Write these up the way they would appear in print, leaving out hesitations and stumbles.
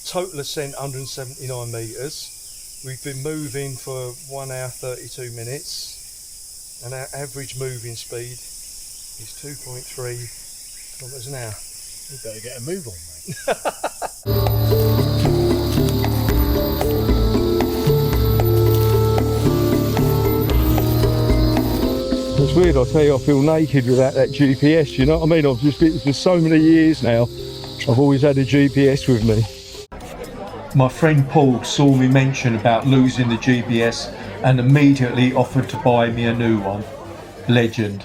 Total ascent 179 metres. We've been moving for 1 hour 32 minutes, and our average moving speed is 2.3 kilometres an hour. You better get a move on, mate. It's weird, I tell you, I feel naked without that GPS, you know what I mean? I've just been for so many years now, I've always had a GPS with me. My friend Paul saw me mention about losing the GPS and immediately offered to buy me a new one. Legend.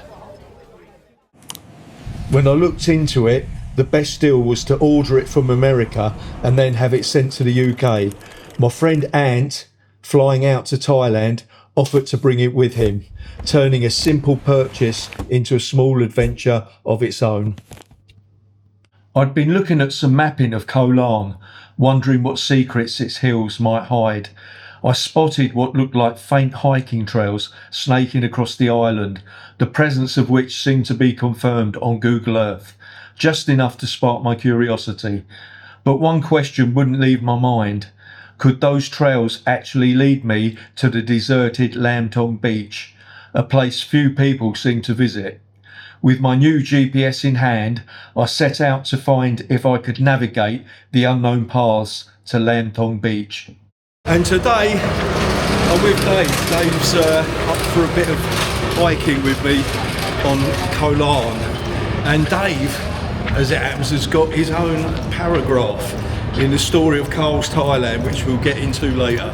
When I looked into it, the best deal was to order it from America and then have it sent to the UK. My friend Ant, flying out to Thailand, offered to bring it with him, turning a simple purchase into a small adventure of its own. I'd been looking at some mapping of Koh Larn, wondering what secrets its hills might hide. I spotted what looked like faint hiking trails snaking across the island, the presence of which seemed to be confirmed on Google Earth, just enough to spark my curiosity. But one question wouldn't leave my mind. Could those trails actually lead me to the deserted Laem Thong Beach, a place few people seem to visit? With my new GPS in hand, I set out to find if I could navigate the unknown paths to Laem Thong Beach. And today, I'm with Dave. Dave's up for a bit of hiking with me on Koh Larn. And Dave, as it happens, has got his own paragraph in the story of Karl's Thailand, which we'll get into later.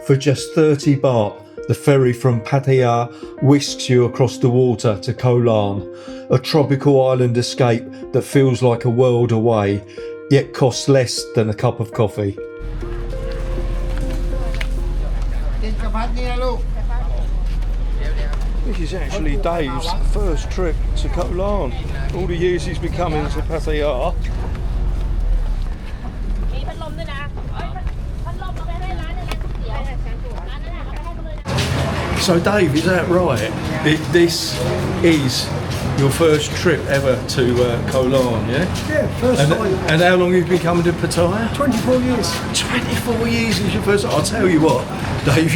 For just 30 baht, the ferry from Pattaya whisks you across the water to Koh Larn, a tropical island escape that feels like a world away, yet costs less than a cup of coffee. This is actually Dave's first trip to Koh Larn. All the years he's been coming to Pattaya. So Dave, is that right? This is your first trip ever to Koh Larn, yeah? Yeah, first time. And how long have you been coming to Pattaya? 24 years. 24 years is your first. I'll tell you what, Dave,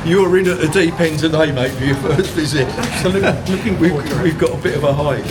you're in at the deep end today, mate, for your first visit. Absolutely. Looking forward to it. We've got a bit of a hike.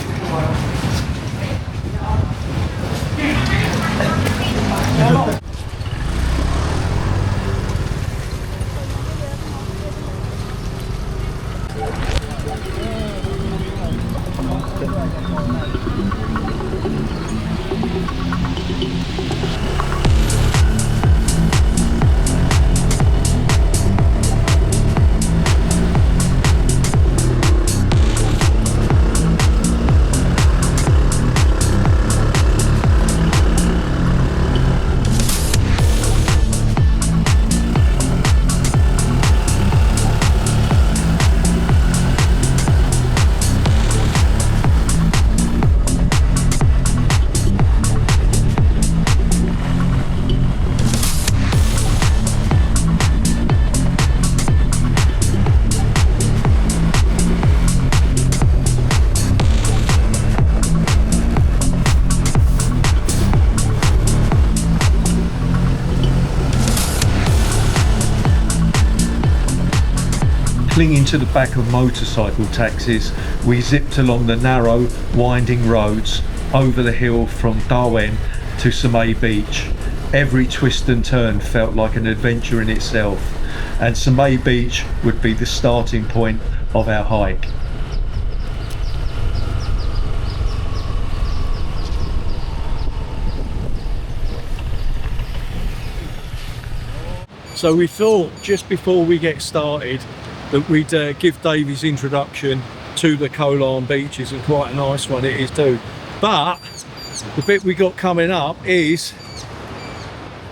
Clinging to the back of motorcycle taxis, we zipped along the narrow, winding roads over the hill from Nuan to Laem Beach. Every twist and turn felt like an adventure in itself, and Laem Beach would be the starting point of our hike. So we thought, just before we get started, that we'd give Dave his introduction to the Koh Larn beaches, and quite a nice one it is too. But the bit we got coming up is,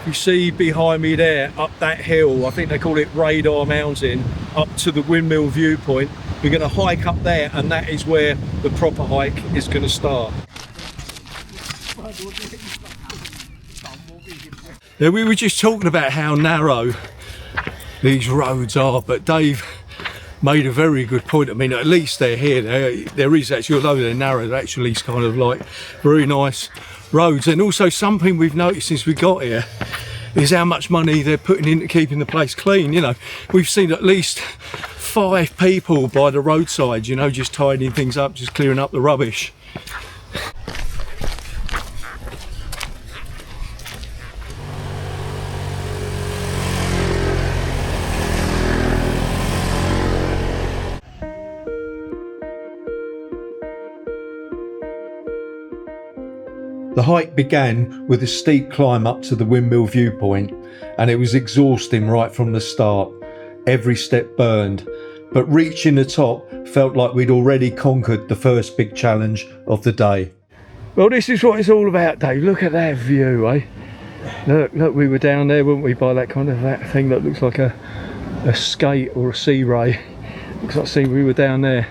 you see behind me there, up that hill, I think they call it Radar Mountain, up to the windmill viewpoint, We're going to hike up there, and that is where the proper hike is going to start. Yeah, we were just talking about how narrow these roads are, but Dave made a very good point. I mean, at least they're here. There is actually, although they're narrow, they're actually kind of like very nice roads. And also something we've noticed since we got here is how much money they're putting into keeping the place clean. You know, we've seen at least 5 people by the roadside, you know, just tidying things up, just clearing up the rubbish. The hike began with a steep climb up to the windmill viewpoint, and it was exhausting right from the start. Every step burned, but reaching the top felt like we'd already conquered the first big challenge of the day. Well, this is what it's all about, Dave. Look at that view, eh? Look, we were down there, weren't we, by that kind of that thing that looks like a skate or a sea ray. Looks like, see, we were down there.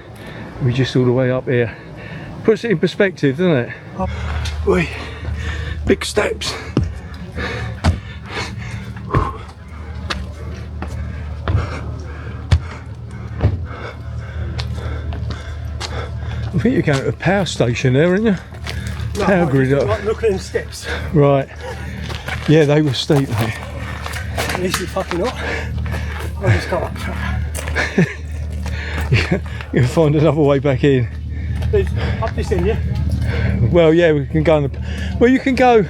We're just all the way up here. Puts it in perspective, doesn't it? Wait, big steps. I think you're going to a power station there, aren't you? No, power grid up. Like, look at them steps. Right. Yeah, they were steep, mate. At least you're fucking up. I just got up. You'll find another way back in. Up this end, yeah? Well, yeah, we can go on the... Well, you can go...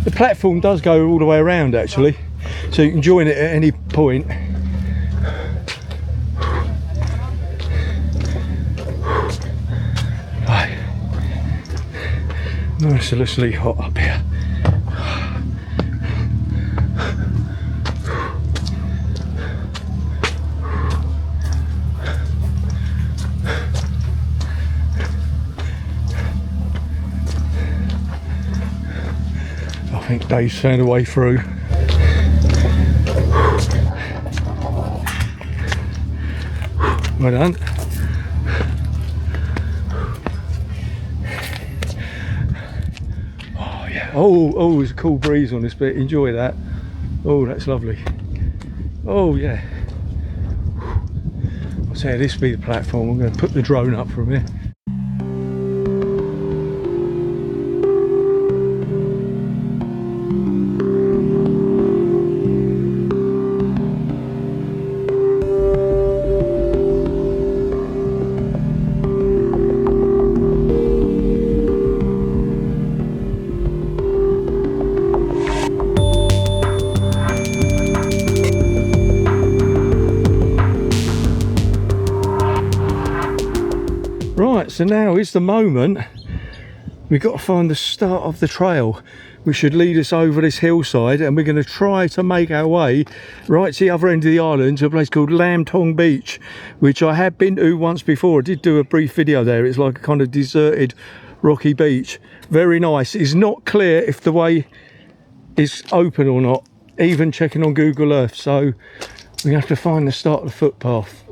The platform does go all the way around, actually. So you can join it at any point. Right. Mercilessly hot up here. I think Dave's found a way through. Well done. Oh yeah. Oh, there's a cool breeze on this bit. Enjoy that. Oh, that's lovely. Oh yeah. I'll tell you, this will be the platform. I'm going to put the drone up from here. Right, so now is the moment. We've got to find the start of the trail, which should lead us over this hillside, and we're going to try to make our way right to the other end of the island to a place called Laem Thong Beach, which I have been to once before. I did do a brief video there. It's like a kind of deserted rocky beach. Very nice. It's not clear if the way is open or not, even checking on Google Earth, so we have to find the start of the footpath.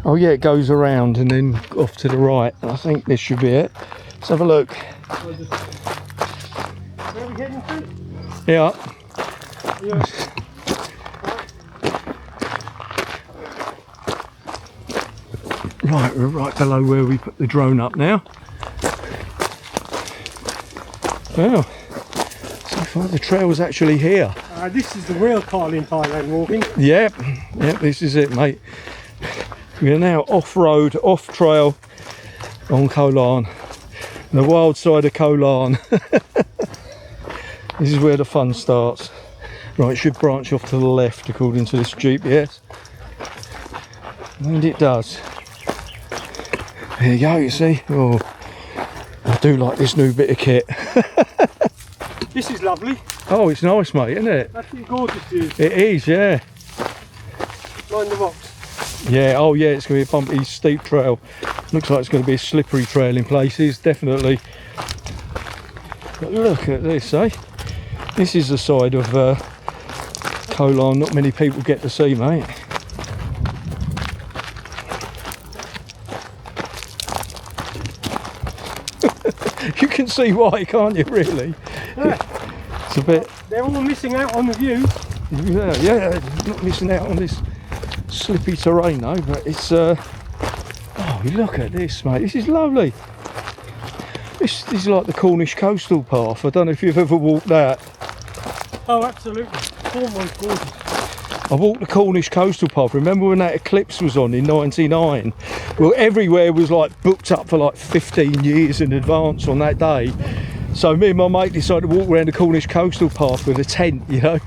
Oh yeah, it goes around and then off to the right. I think this should be it. Let's have a look. Where are we heading to? Yeah. Right, we're right below where we put the drone up now. Well, so far the trail's actually here. This is the real Karl in Thailand walking. Yep, this is it, mate. We are now off-road, off-trail on Koh Larn, the wild side of Koh Larn. This is where the fun starts. Right, it should branch off to the left according to this GPS. And it does. There you go, you see. Oh, I do like this new bit of kit. This is lovely. Oh, it's nice, mate, isn't it? Absolutely gorgeous view. It is, yeah. Line the rocks. Yeah, oh yeah, it's going to be a bumpy, steep trail. Looks like it's going to be a slippery trail in places, definitely. But look at this, eh? This is the side of Koh Larn not many people get to see, mate. can see why, can't you, really? Yeah. It's a bit... They're all missing out on the view. Yeah, not missing out on this slippy terrain though, but it's... oh, look at this, mate. This is lovely. This is like the Cornish coastal path. I don't know if you've ever walked that. Oh, absolutely. Cornwall's gorgeous. I walked the Cornish coastal path. Remember when that eclipse was on in '99? Well, everywhere was like booked up for like 15 years in advance on that day. So me and my mate decided to walk around the Cornish coastal path with a tent, you know.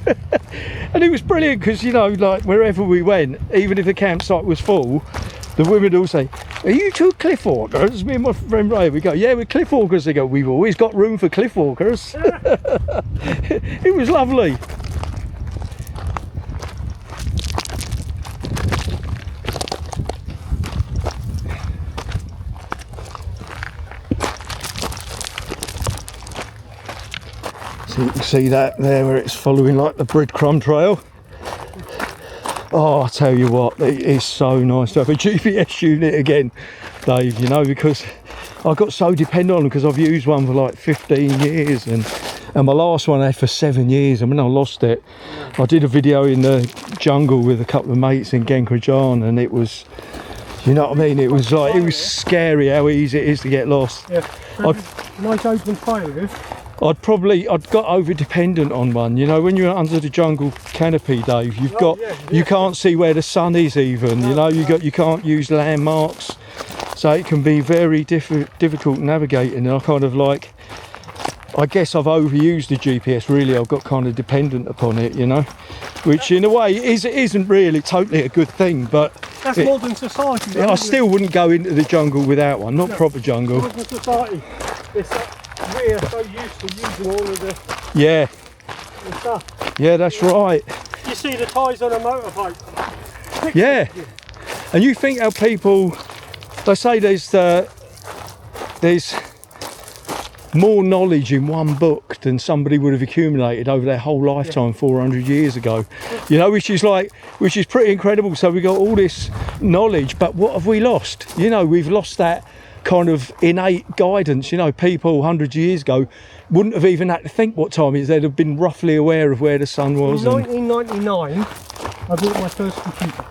And it was brilliant because, you know, like wherever we went, even if the campsite was full, the women would all say, "Are you two cliff walkers?" Me and my friend Ray, we go, "Yeah, we're cliff walkers." They go, "We've always got room for cliff walkers." It was lovely. So you can see that there where it's following like the breadcrumb trail. Oh, I tell you what, it is so nice to have a GPS unit again, Dave, you know, because I got so dependent on them because I've used one for like 15 years and my last one I had for 7 years, and when I lost it, I did a video in the jungle with a couple of mates in Genkrajan, and it was, you know what I mean, it was like, it was scary how easy it is to get lost. Yeah, nice open fire. I'd got over dependent on one, you know, when you're under the jungle canopy, Dave, you've got, you can't see where the sun is even, you know, you can't use landmarks, so it can be very difficult navigating. And I kind of like, I guess I've overused the GPS, really. I've got kind of dependent upon it, you know, which in a way isn't really totally a good thing, but that's modern society. I still wouldn't go into the jungle without one, not proper jungle. Modern society. We are so used to using all of the stuff. Yeah, that's right. You see the tyres on a motorbike. Yeah, and you think how people, they say there's more knowledge in one book than somebody would have accumulated over their whole lifetime 400 years ago, you know, which is pretty incredible. So we got all this knowledge, but what have we lost? You know, we've lost that kind of innate guidance. You know, people hundreds of years ago wouldn't have even had to think what time it is. They'd have been roughly aware of where the sun was. In 1999 I bought my first computer.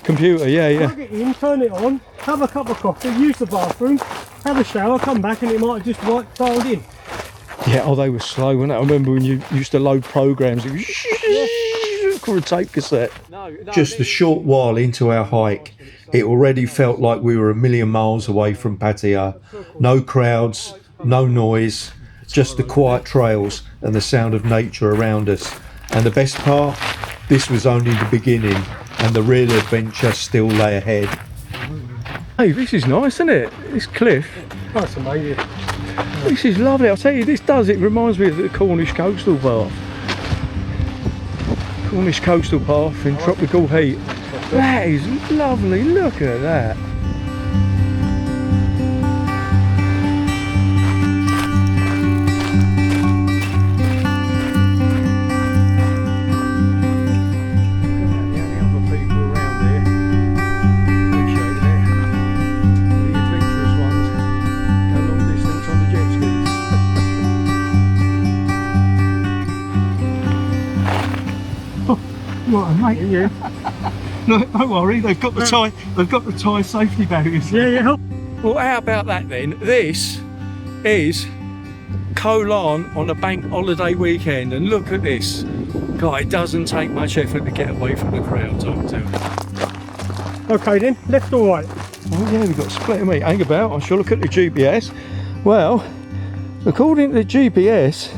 Computer, yeah. Plug it in, turn it on, have a cup of coffee, use the bathroom, have a shower, come back, and it might have just dialed in. Yeah, oh, they were slow, weren't they? I remember when you used to load programs, it was called a tape cassette. Just a short while into our hike, it already felt like we were a million miles away from Pattaya. No crowds, no noise, just the quiet trails and the sound of nature around us. And the best part, this was only the beginning, and the real adventure still lay ahead. Hey, this is nice, isn't it? This cliff. That's amazing. This is lovely. I'll tell you, it reminds me of the Cornish coastal path. Cornish coastal path in tropical heat. That is lovely, look at that. Mate, yeah. No, don't worry. They've got the tie safety barriers. Yeah. Well, how about that then? This is Koh Larn on a bank holiday weekend, and look at this. God, it doesn't take much effort to get away from the crowds, I can tell you. Okay then, left or right? Oh yeah, we've got split meat. Hang about. I shall look at the GPS. Well, according to the GPS,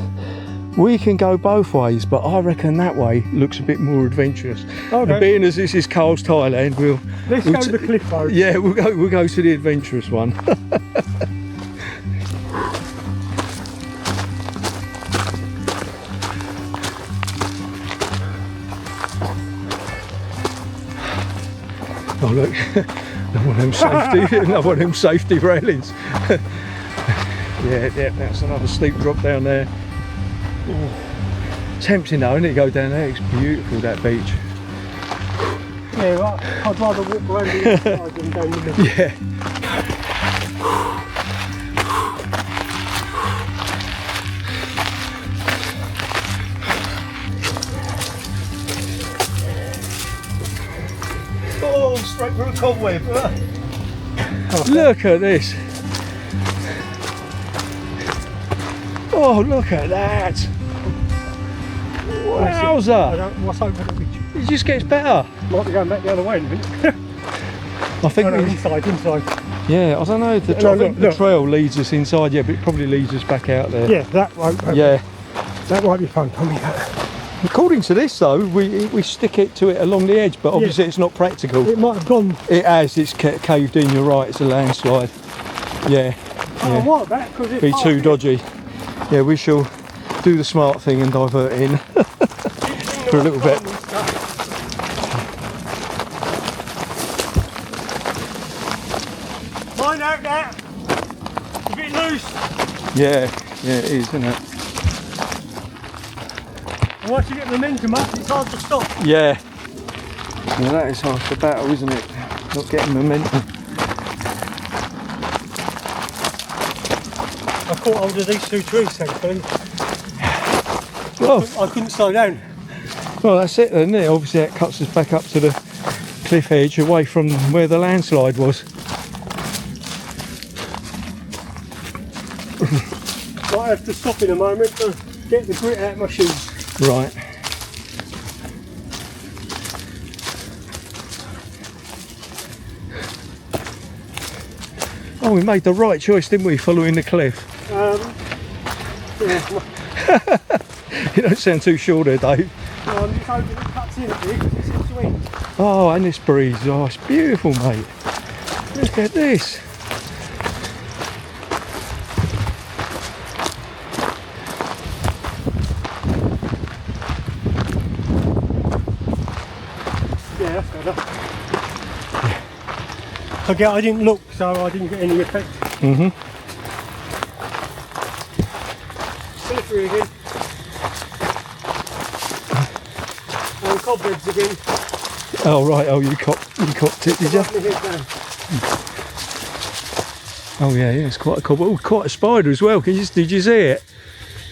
we can go both ways, but I reckon that way looks a bit more adventurous. Okay. And being as this is Karl's Thailand, let's go to the cliff road. Yeah, we'll go to the adventurous one. Oh look, another one of them safety railings. Yeah, that's another steep drop down there. Oh, tempting though, isn't it, to go down there? It's beautiful, that beach. Yeah, well, I'd rather walk around the inside than down the middle. Yeah. straight through a cobweb. Look at this. Oh, look at that. Wowza. What's over the beach? It just gets better. Might be going back the other way in a minute. I think inside. Yeah, I don't know. I think the trail leads us inside, yeah, but it probably leads us back out there. Yeah, that won't. Yeah. That might be fun. Tell me that. According to this though, we stick it to it along the edge, but obviously it's not practical. It might have gone. It has, it's caved in, you're right, it's a landslide. Yeah. Oh, what about? Because it's be too dodgy. Yeah, we shall do the smart thing and divert in for a little bit. Find out that. It's a bit loose. Yeah, it is, isn't it? And once you get momentum up, it's hard to stop. Yeah. Well, that is half the battle, isn't it? Not getting momentum. I caught hold of these two trees, thankfully. Well, I couldn't slow down. Well, that's it then, isn't it? Obviously that cuts us back up to the cliff edge, away from where the landslide was. Might have to stop in a moment to get the grit out of my shoes. Right. Oh, we made the right choice, didn't we, following the cliff? Yeah. You don't sound too sure there, Dave. No, I'm just hoping it cuts in a bit because it seems to end. Oh, and this breeze, oh, it's beautiful, mate. Look at this. Yeah, that's better. Yeah. I didn't look, so I didn't get any effect. Slippery again. And cobwebs again. Oh, right, oh, you copped it, did you? Oh, yeah, it's quite a cobweb. Oh, quite a spider as well. Did you see it?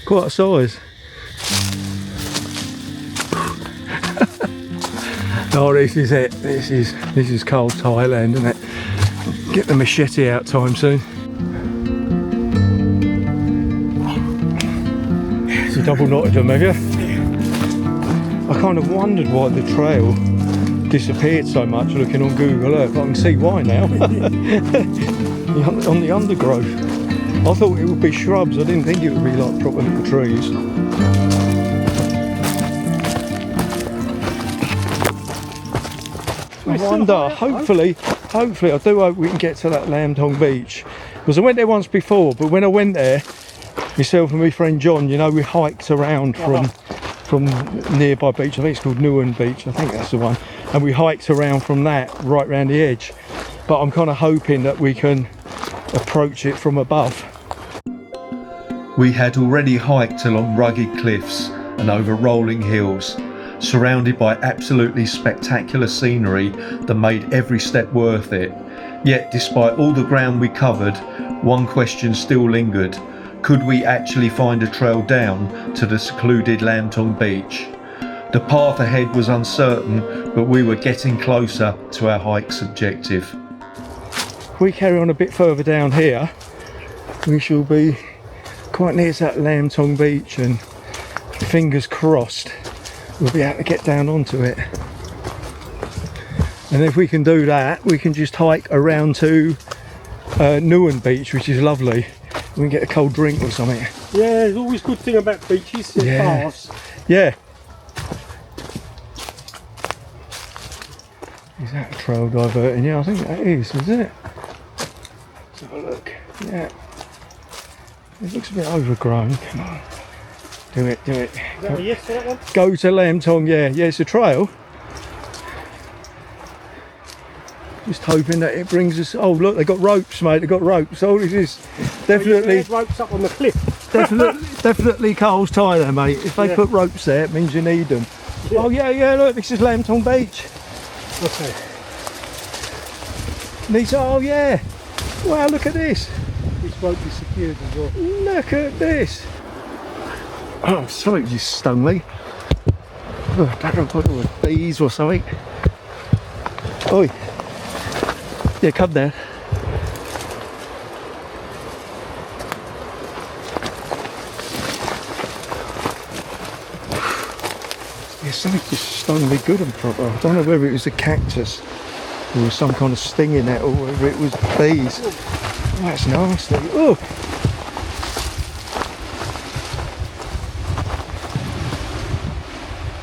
Quite a size. Oh, this is it. This is cold Thailand, isn't it? Get the machete out time soon. You double knotted them, have you? I kind of wondered why the trail disappeared so much looking on Google Earth. I can see why now. On the undergrowth. I thought it would be shrubs. I didn't think it would be like proper little trees. I wonder, hopefully I do hope we can get to that Laem Thong Beach, because I went there once before, but when I went there, myself and my friend John, you know, we hiked around from nearby beach. I think it's called Nuan Beach, I think that's the one, and we hiked around from that right round the edge, but I'm kind of hoping that we can approach it from above. We had already hiked along rugged cliffs and over rolling hills, surrounded by absolutely spectacular scenery that made every step worth it. Yet despite all the ground we covered, one question still lingered. Could we actually find a trail down to the secluded Laem Thong Beach? The path ahead was uncertain, but we were getting closer to our hike's objective. If we carry on a bit further down here, we shall be quite near to that Laem Thong Beach, and fingers crossed we'll be able to get down onto it. And if we can do that, we can just hike around to Nuan Beach, which is lovely. We can get a cold drink or something. Yeah, there's always a good thing about beaches. It's fast. Yeah. Is that a trail diverting? Yeah, I think that is it? Let's have a look. Yeah. It looks a bit overgrown. Come on. Do it. Is that a yes for that one? Go to Laem Thong, yeah, it's a trail. Just hoping that it brings us. Oh look, they got ropes, mate. They got ropes. Oh, this is definitely ropes up on the cliff. definitely Karl's tie there, mate. If they put ropes there, it means you need them. Yeah. Oh yeah. Look, this is Laem Thong Beach. Okay. Oh yeah. Wow, look at this. This rope is secured as well. Look at this. Oh, sorry, you stung me. Oh, I don't know if it was bees or something. Oi. Yeah, come down. Yeah, something just stung me good and proper. I don't know whether it was a cactus or some kind of sting in it, or whether it was bees. Oh, that's nasty. Oh!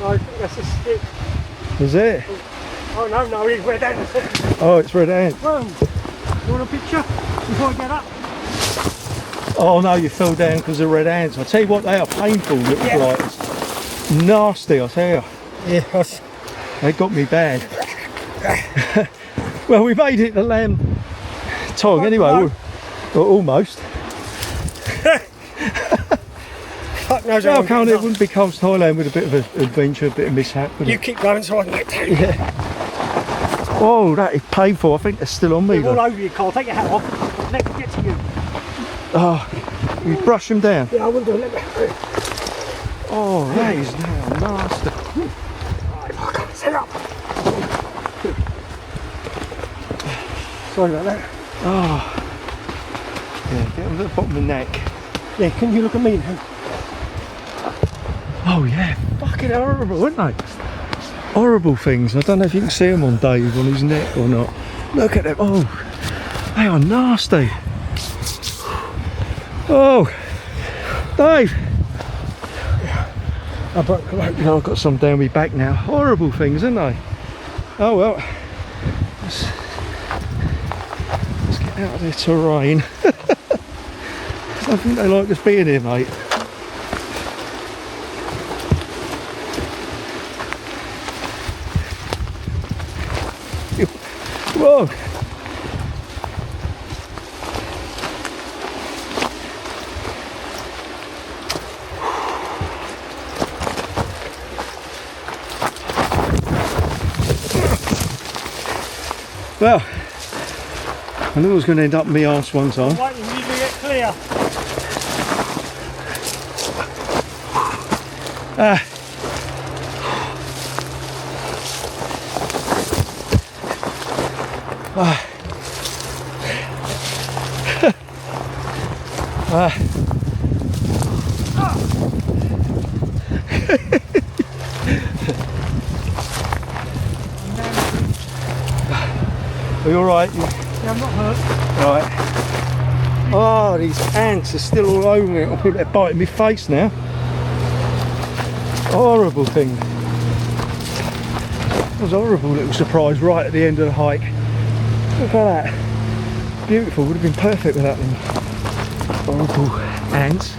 I think that's a stick. Is it? Oh no, he's red ants. Oh, it's red ant. Well, you want a picture before I get up? Oh no, you fell down because of red ants. I tell you what, they are painful little flies. Nasty, I tell you. Yeah, They got me bad. Well, we made it to Laem Thong anyway. Well, almost. fuck knows How how come it wouldn't be coast Thailand with a bit of an adventure, a bit of mishap? You keep going so I can get down. Yeah. Oh, that is painful. I think they're still on me. They're all though. over you, Carl. Take your hat off. Let me get to you. Oh, you brush them down. Yeah, I will do. Let me. Oh, that is now nasty. Right, fuck. Set up. Sorry about that. Oh. Yeah, get them to the bottom of the neck. Yeah, can you look at me now? Oh yeah, fucking horrible, aren't they? Horrible things. I don't know if you can see them on Dave on his neck or not. Look at them. Oh, they are nasty. Oh, Dave. I broke the rope. No, I've got some down my back now. Horrible things, aren't they? Oh well. Let's get out of their terrain. I think they like us being here, mate. Whoa! Well, I knew I was going to end up in my arse one time. Wait until you get clear. Are you alright? Yeah, I'm not hurt. Right. Oh, these ants are still all over me. I think they're biting my face now. Horrible thing. That was a horrible little surprise right at the end of the hike. Look at that. Beautiful. Would have been perfect without them horrible ants.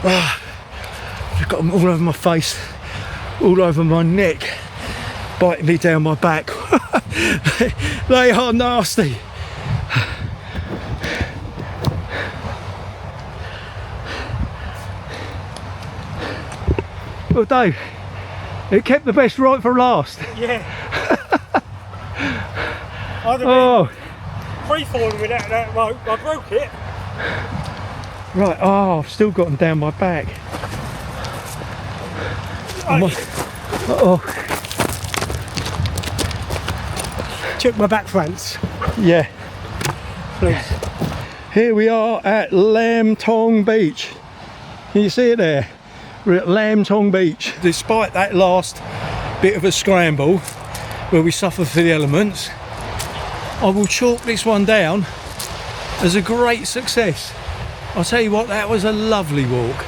I've got them all over my face, all over my neck, biting me down my back. They are nasty. Well, Dave, it kept the best right for last. Yeah. I'd have Oh, been free falling without that rope. I broke it. right. Oh, I've still got them down my back. Oh, Check my back fronts, yeah. please. Here we are at Laem Thong Beach. Can you see it there? We're at Laem Thong Beach. Despite that last bit of a scramble where we suffered for the elements, I will chalk this one down as a great success. I'll tell you what, that was a lovely walk.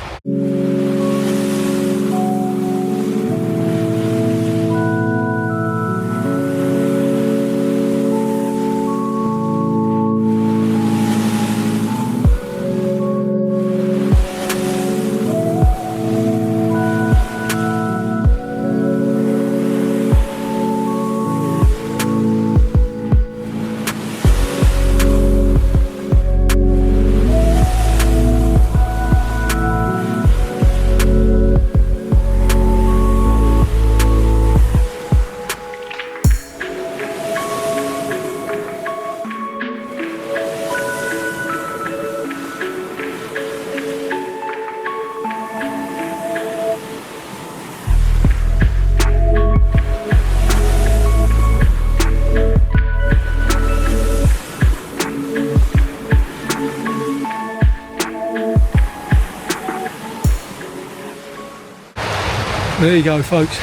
There you go, folks.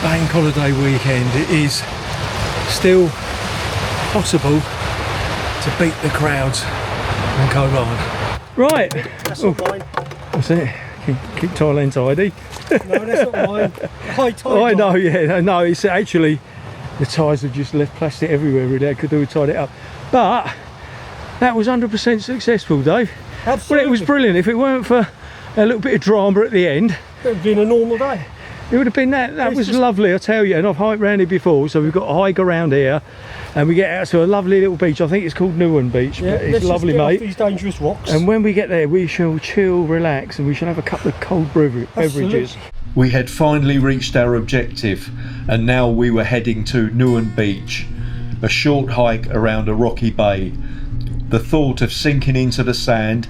Bank holiday weekend. It is still possible to beat the crowds on Koh Larn. Right. That's not mine. What's it? Keep Thailand tidy. No, that's not mine. High tide. Oh, I know, yeah. No, it's actually, the ties have just left plastic everywhere really. I could do tied it up. But that was 100% successful, Dave. Absolutely. Well, it was brilliant. If it weren't for a little bit of drama at the end, It would have been a normal day. it would have been that. That It's was just lovely, I tell you. And I've hiked around here before, so we've got a hike around here, and we get out to a lovely little beach. I think it's called Nuan Beach, but it's let's lovely, just get mate. off these dangerous rocks. And when we get there, we shall chill, relax, and we shall have a couple of cold beverages. Absolutely. We had finally reached our objective, and now we were heading to Nuan Beach, a short hike around a rocky bay. The thought of sinking into the sand,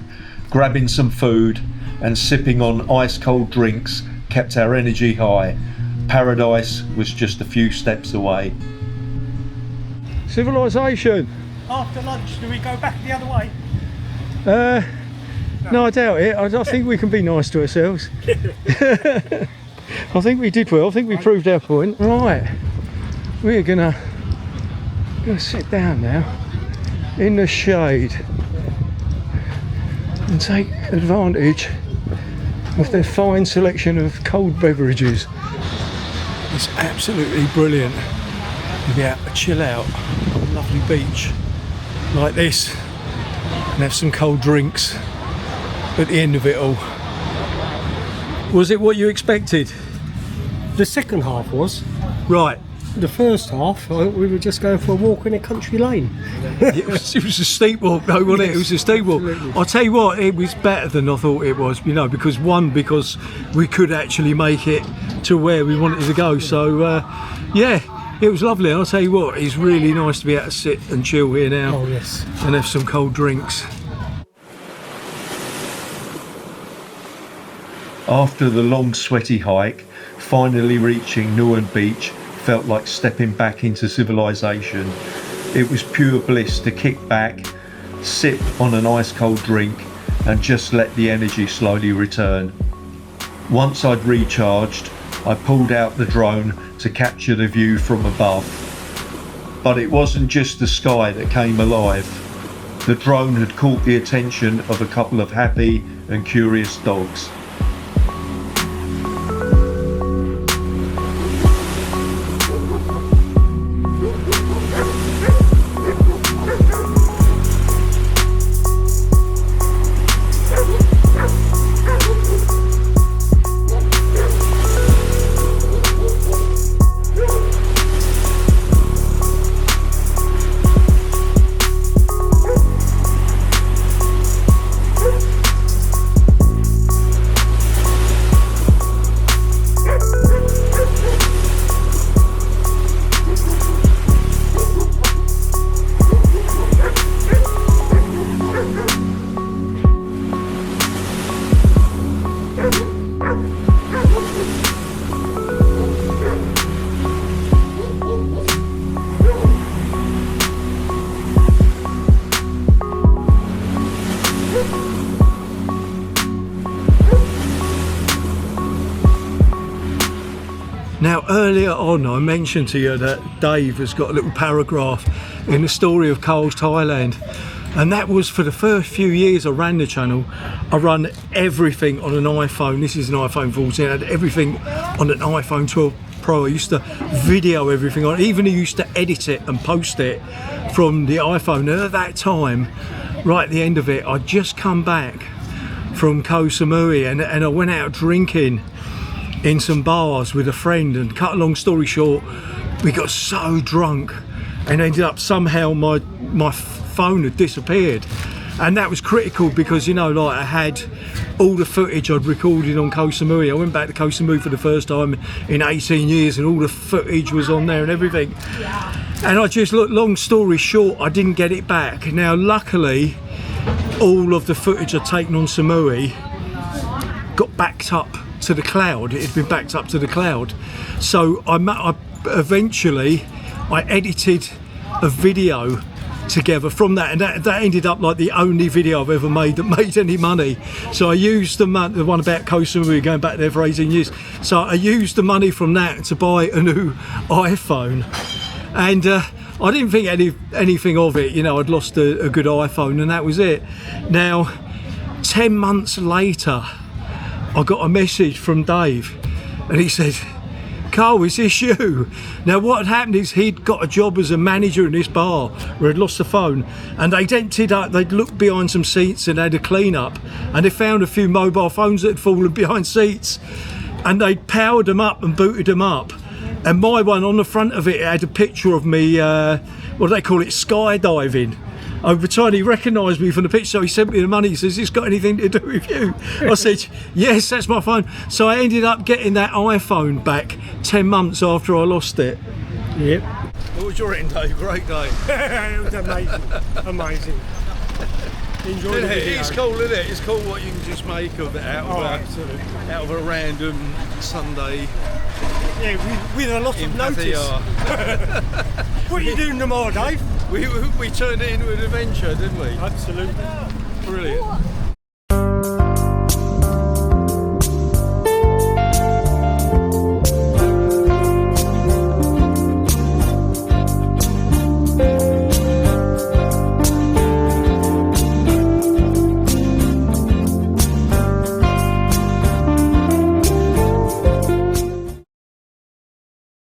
grabbing some food and sipping on ice cold drinks kept our energy high. Paradise was just a few steps away. Civilization. After lunch, do we go back the other way? No, I doubt it. I think we can be nice to ourselves. I think we did well. I think we proved our point. Right, we're gonna sit down now in the shade and take advantage of their fine selection of cold beverages. It's absolutely brilliant to be able to chill out on a lovely beach like this and have some cold drinks at the end of it all. Was it what you expected? The second half was. Right. The first half, we were just going for a walk in a country lane. It was a steep walk though, wasn't it? It was a steep walk. Absolutely. I'll tell you what, it was better than I thought it was, you know, because we could actually make it to where we wanted to go. So, yeah, it was lovely. And I'll tell you what, it's really nice to be able to sit and chill here now. Oh, yes. And have some cold drinks. After the long sweaty hike, finally reaching Nuan Beach felt like stepping back into civilization. It was pure bliss to kick back, sip on an ice cold drink and just let the energy slowly return. Once I'd recharged, I pulled out the drone to capture the view from above. But it wasn't just the sky that came alive. The drone had caught the attention of a couple of happy and curious dogs. Now, earlier on, I mentioned to you that Dave has got a little paragraph in the story of Karl's Thailand, and that was for the first few years I ran the channel. I run everything on an iPhone. This is an iPhone 14. I had everything on an iPhone 12 Pro. I used to video everything on. Even I used to edit it and post it from the iPhone. And at that time, right at the end of it, I'd just come back from Koh Samui and I went out drinking in some bars with a friend, and cut a long story short, we got so drunk and ended up somehow my phone had disappeared, and that was critical because, you know, like I had all the footage I'd recorded on Koh Samui. I went back to Koh Samui for the first time in 18 years and all the footage was on there and everything, and I just, look, long story short, I didn't get it back. Now luckily all of the footage I'd taken on Samui got backed up to the cloud. It had been backed up to the cloud, so I eventually edited a video together from that, and that ended up like the only video I've ever made that made any money. So I used the one about Koh Larn, we were going back there for 18 years, so I used the money from that to buy a new iPhone, and I didn't think anything of it, you know. I'd lost a good iPhone and that was it. Now 10 months later I got a message from Dave and he said, "Karl, is this you?" Now what had happened is he'd got a job as a manager in this bar where he'd lost the phone, and they'd emptied up, they'd looked behind some seats and had a clean up, and they found a few mobile phones that had fallen behind seats, and they'd powered them up and booted them up, and my one on the front of it had a picture of me, what do they call it, skydiving over time. He recognised me from the picture, so he sent me the money. He says, "Has this got anything to do with you?" I said, "Yes, that's my phone." So I ended up getting that iPhone back 10 months after I lost it. Yep. What was your rating, Dave? Great day. It was amazing. Amazing. Enjoy the video. It's cool, isn't it? It's cool what you can just make of it out of a random Sunday. Yeah, with a lot of notice. Pattaya. What are you doing tomorrow, Dave? We turned it into an adventure, didn't we? Absolutely. Brilliant.